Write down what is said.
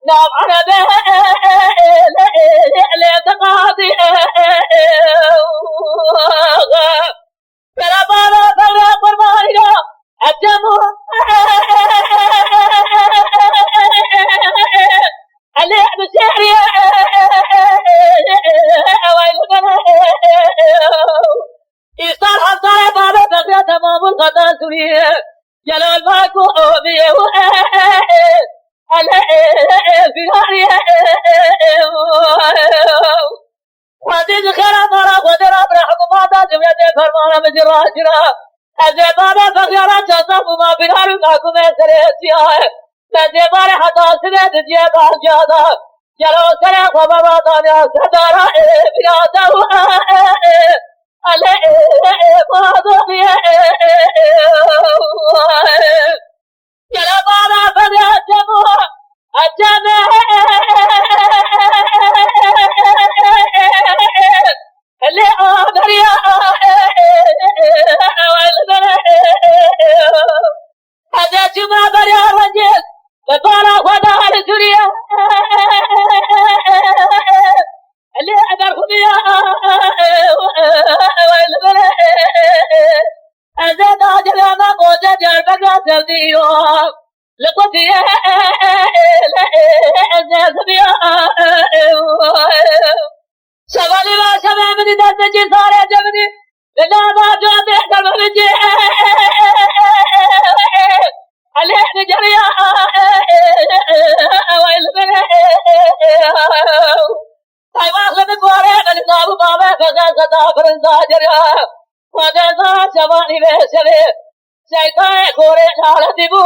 نعم أنا لا تقاضي كلا بابا فلا قربانيا الدمو اللي بسحري إيصال حصايا بابا فقرة تمام القطع سوريا جلال باكو أوبيه وزيد خير مرا ودرا برحم ما دام يدي فرمان مجراجرا أزبابا فخيرا تصف ما بنار كاكو مسريتيا تجبار حتى سنة جيبا جادا جلو سنة خبابا دانيا سدارا بلادا على بادوية جلا بابا فديا جموع الجمع اللي أمريا هذا جمع بريا رجل لبارا خدا على سوريا اللي أدرهم يا هذا ناجل أنا موجة جربك تلديو لقضي أزازبيا شغالي ما شبه مني دستجي صاري جبني لنا ما جوابي احتر مبجي عليه نجريا ويلبني تايوان لمن بوري ملقاب بابا فقاسة فرنسا جريا وقاسة شباني بشبه شيطان خوري نارا دبو